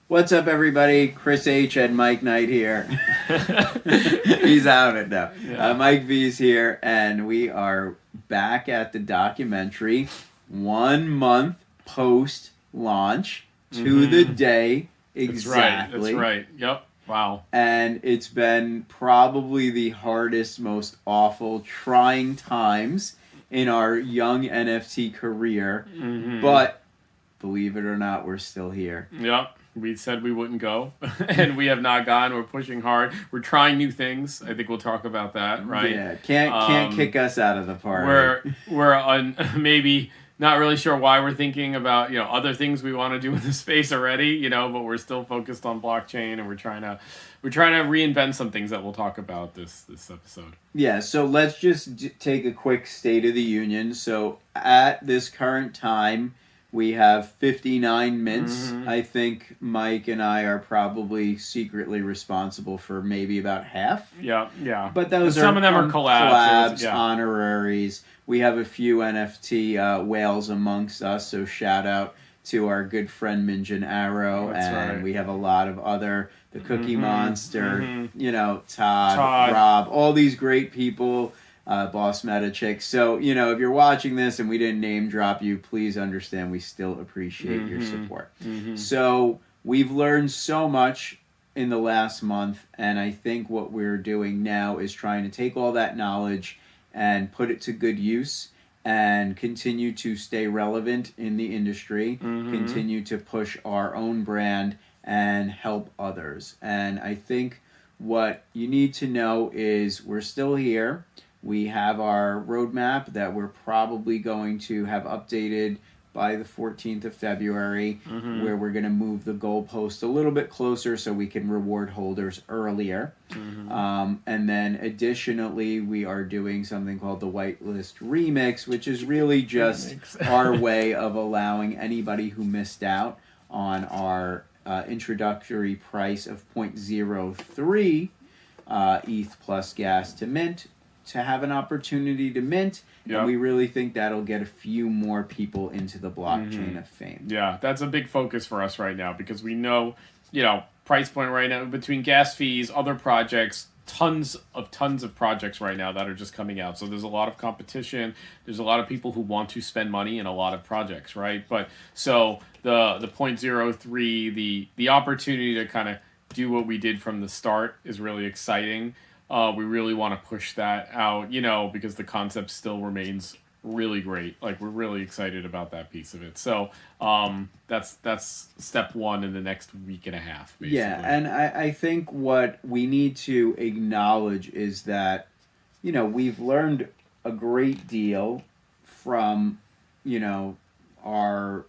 What's up, everybody? Chris H. and Mike Knight here. He's out it now. Yeah. Mike V's here, and we are back at the documentary 1 month post launch to the day exactly. That's right. Yep. Wow. And it's been probably the hardest, most awful, trying times in our young NFT career. But believe it or not, we're still here. Yep. We said we wouldn't go, and we have not gone. We're pushing hard. We're trying new things. I think we'll talk about that, right? Yeah, can't kick us out of the party. We're maybe not really sure why we're thinking about other things we want to do in the space already, but we're still focused on blockchain, and we're trying to reinvent some things that we'll talk about this episode. Yeah, so let's just take a quick State of the Union. So at this current time, we have 59 mints. I think Mike and I are probably secretly responsible for maybe about half. Yeah. But those some of them are collabs, honoraries. We have a few NFT whales amongst us, so shout out to our good friend Minjin Arrow. That's right. We have a lot of other, the Cookie Monster, Todd, Rob, all these great people. Boss Meta Chick. So, if you're watching this and we didn't name drop you, please understand we still appreciate your support. So, we've learned so much in the last month, and I think what we're doing now is trying to take all that knowledge and put it to good use and continue to stay relevant in the industry, continue to push our own brand and help others. And I think what you need to know is we're still here. We have our roadmap that we're probably going to have updated by the 14th of February, where we're going to move the goalpost a little bit closer so we can reward holders earlier. And then additionally, we are doing something called the Whitelist Remix, which is really just our way of allowing anybody who missed out on our introductory price of 0.03 ETH plus gas to mint to have an opportunity to mint. Yep. And we really think that'll get a few more people into the blockchain of fame. Yeah, that's a big focus for us right now because we know, price point right now between gas fees, other projects, tons of projects right now that are just coming out. So there's a lot of competition. There's a lot of people who want to spend money in a lot of projects, right? But so the 0.03, the opportunity to kind of do what we did from the start is really exciting. We really want to push that out, because the concept still remains really great. Like, we're really excited about that piece of it. So that's step one in the next week and a half, basically. Yeah, and I think what we need to acknowledge is that, we've learned a great deal from, our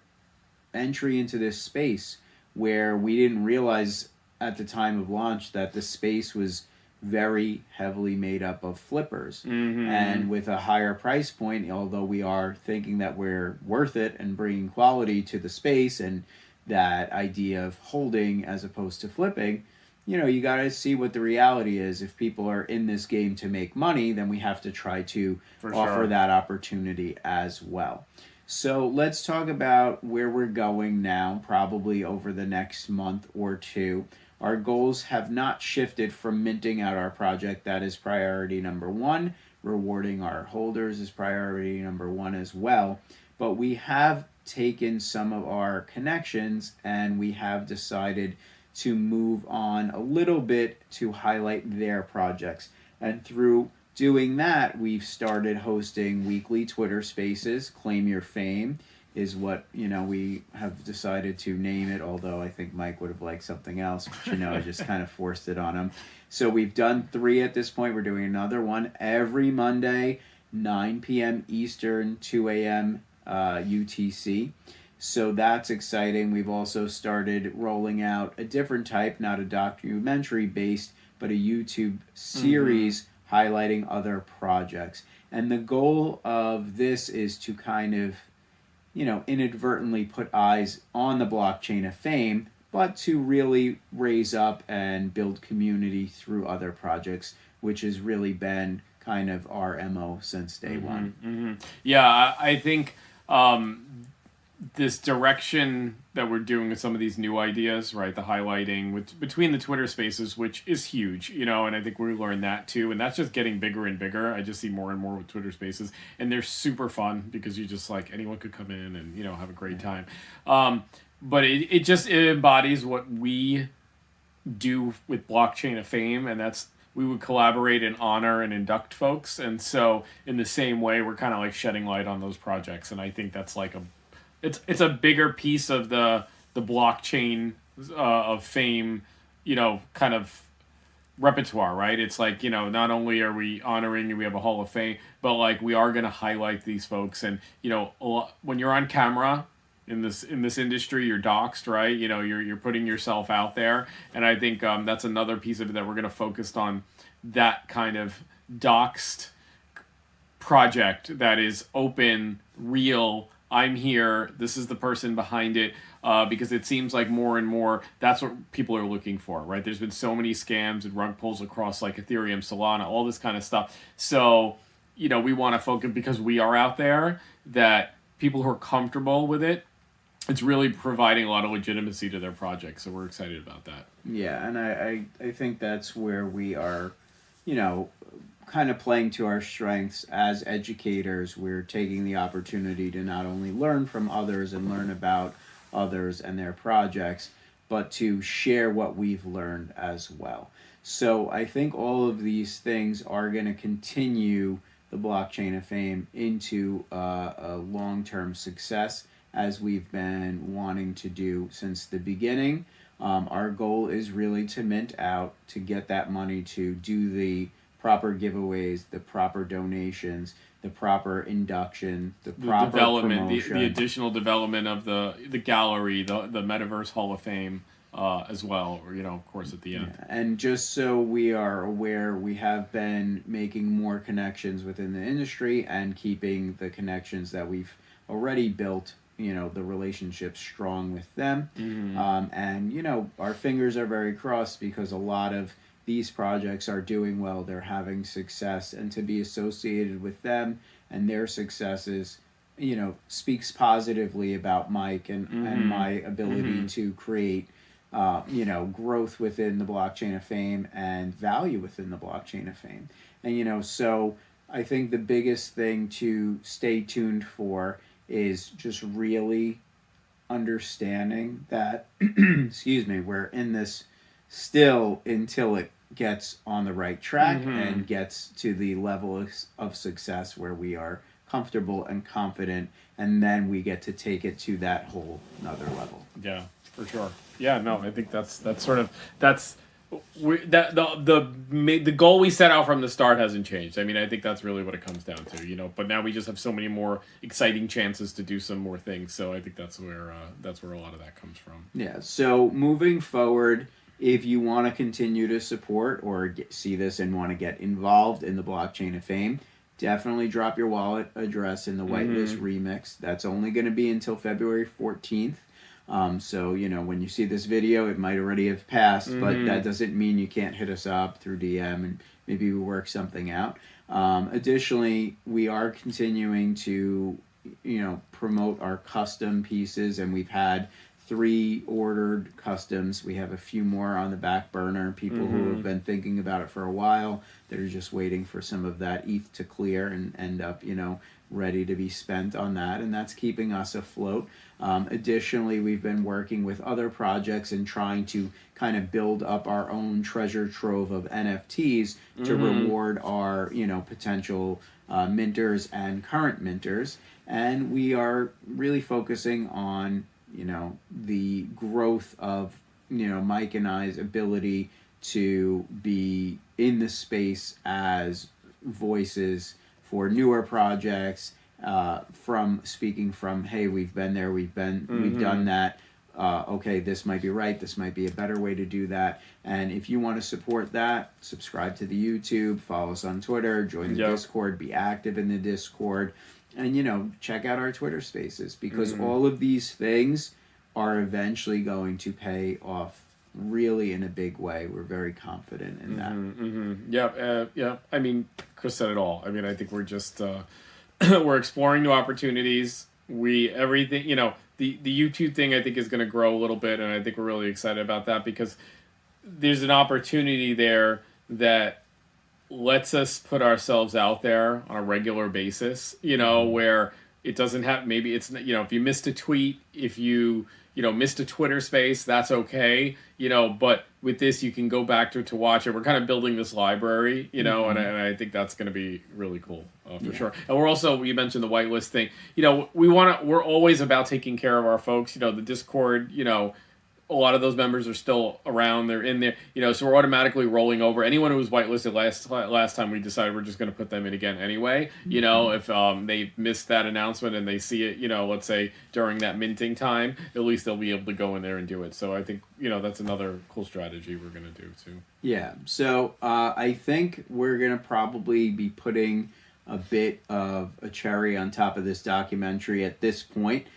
entry into this space where we didn't realize at the time of launch that the space was very heavily made up of flippers. And with a higher price point, although we are thinking that we're worth it and bringing quality to the space and that idea of holding as opposed to flipping, you got to see what the reality is. If people are in this game to make money, then we have to try to offer that opportunity as well. So let's talk about where we're going now, probably over the next month or two. Our goals have not shifted from minting out our project. That is priority number one. Rewarding our holders is priority number one as well. But we have taken some of our connections and we have decided to move on a little bit to highlight their projects. And through doing that, we've started hosting weekly Twitter spaces. Claim Your Fame is what, we have decided to name it, although I think Mike would have liked something else, but, I just kind of forced it on him. So we've done 3 at this point. We're doing another one every Monday, 9 p.m. Eastern, 2 a.m. UTC. So that's exciting. We've also started rolling out a different type, not a documentary-based, but a YouTube series highlighting other projects. And the goal of this is to kind of inadvertently put eyes on the blockchain of fame, but to really raise up and build community through other projects, which has really been kind of our MO since day one. Yeah, I think this direction that we're doing with some of these new ideas, right? The highlighting between the Twitter Spaces, which is huge, and I think we learned that too, and that's just getting bigger and bigger. I just see more and more with Twitter Spaces, and they're super fun because you just like anyone could come in and have a great time. But it embodies what we do with Blockchain of Fame, and that's we would collaborate and honor and induct folks, and so in the same way, we're kind of like shedding light on those projects, and I think that's like it's a bigger piece of the blockchain of fame, kind of repertoire, right? It's like not only are we honoring and we have a Hall of Fame, but like we are going to highlight these folks, and when you're on camera in this industry, you're doxxed, right? You're putting yourself out there, and I think that's another piece of it that we're going to focus on, that kind of doxed project that is open, real. I'm here. This is the person behind it. Because it seems like more and more that's what people are looking for, right? There's been so many scams and rug pulls across like Ethereum, Solana, all this kind of stuff. So, we want to focus, because we are out there, that people who are comfortable with it, it's really providing a lot of legitimacy to their project. So we're excited about that. Yeah, and I think that's where we are, kind of playing to our strengths as educators. We're taking the opportunity to not only learn from others and learn about others and their projects, but to share what we've learned as well. So I think all of these things are going to continue the Blockchain of Fame into a long-term success, as we've been wanting to do since the beginning. Our goal is really to mint out, to get that money to do the proper giveaways, the proper donations, the proper induction, the proper development, promotion. the additional development of the gallery, the Metaverse Hall of Fame as well, or of course at the end. Yeah. And just so we are aware, we have been making more connections within the industry and keeping the connections that we've already built, the relationship strong with them. And our fingers are very crossed, because a lot of these projects are doing well, they're having success, and to be associated with them and their successes, speaks positively about Mike and my ability to create, growth within the Blockchain of Fame and value within the Blockchain of Fame. And, so I think the biggest thing to stay tuned for is just really understanding that, excuse me, we're in this still until it gets on the right track and gets to the level of success where we are comfortable and confident, and then we get to take it to that whole another level. Yeah, for sure. Yeah, no, I think that's the goal we set out from the start hasn't changed. I mean, I think that's really what it comes down to, but now we just have so many more exciting chances to do some more things. So I think that's where a lot of that comes from. Yeah. So moving forward, if you want to continue to support or see this and want to get involved in the Blockchain of Fame, definitely drop your wallet address in the Whitelist remix. That's only going to be until February 14th. So, when you see this video, it might already have passed, but that doesn't mean you can't hit us up through DM and maybe we work something out. Additionally, we are continuing to, promote our custom pieces, and we've had 3 ordered customs. We have a few more on the back burner, people who have been thinking about it for a while. They're just waiting for some of that ETH to clear and end up, ready to be spent on that, and that's keeping us afloat. Additionally, we've been working with other projects and trying to kind of build up our own treasure trove of NFTs to reward our, potential minters and current minters. And we are really focusing on, the growth of, Mike and I's ability to be in the space as voices for newer projects, from speaking from, hey, we've been there, we've done that. Okay, this might be right, this might be a better way to do that. And if you want to support that, subscribe to the YouTube, follow us on Twitter, join the Discord, be active in the Discord, and check out our Twitter Spaces, because all of these things are eventually going to pay off really in a big way. We're very confident in that. Yeah. I mean, Chris said it all. I mean, I think we're just we're exploring new opportunities. everything, the YouTube thing I think is going to grow a little bit, and I think we're really excited about that because there's an opportunity there that lets us put ourselves out there on a regular basis, where it doesn't have, maybe it's, if you missed a tweet, if you, missed a Twitter space, that's okay, but with this, you can go back to watch it. We're kind of building this library, and I think that's going to be really cool for sure. And we're also, you mentioned the whitelist thing, we're always about taking care of our folks, the Discord, a lot of those members are still around. They're in there, so we're automatically rolling over. Anyone who was whitelisted last time, we decided we're just going to put them in again anyway. If they missed that announcement and they see it, let's say during that minting time, at least they'll be able to go in there and do it. So I think, that's another cool strategy we're going to do too. Yeah. So I think we're going to probably be putting a bit of a cherry on top of this documentary at this point.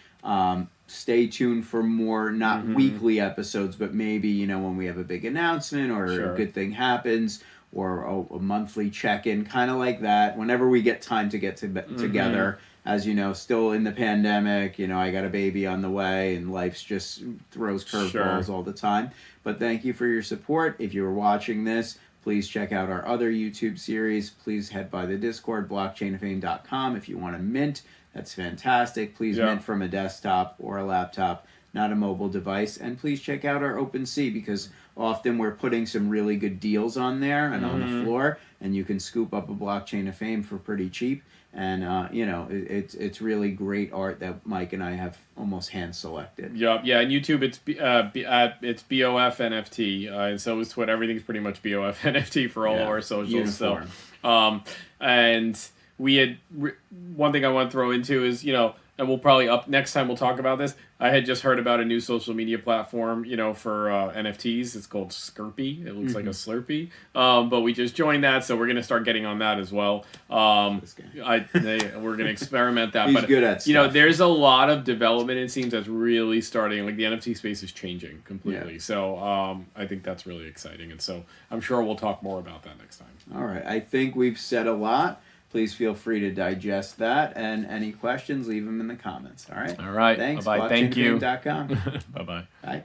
Stay tuned for more, not weekly episodes, but maybe, when we have a big announcement or a good thing happens or a monthly check-in, kind of like that. Whenever we get time to get together, as you know, still in the pandemic, I got a baby on the way and life's just throws curveballs all the time. But thank you for your support. If you were watching this, please check out our other YouTube series. Please head by the Discord, blockchainoffame.com if you want to mint. That's fantastic. Please mint from a desktop or a laptop, not a mobile device. And please check out our OpenSea because often we're putting some really good deals on there and on the floor, and you can scoop up a blockchain of fame for pretty cheap. And it's really great art that Mike and I have almost hand selected. Yeah. And YouTube it's BOF NFT, and so is Twitter. Everything's pretty much BOF NFT for all of our socials. Uniform. So, and we had one thing I want to throw into is, and we'll probably next time we'll talk about this. I had just heard about a new social media platform, for NFTs. It's called Skirpy. It looks like a Slurpee. But we just joined that, so we're going to start getting on that as well. We're going to experiment that. He's good at stuff. There's a lot of development, it seems, that's really starting. Like, the NFT space is changing completely. Yeah. So I think that's really exciting. And so I'm sure we'll talk more about that next time. All right. I think we've said a lot. Please feel free to digest that, and any questions, leave them in the comments. All right. All right. Thanks. Bye-bye. Thank you. Blockchainoffame.com. Bye-bye. Bye.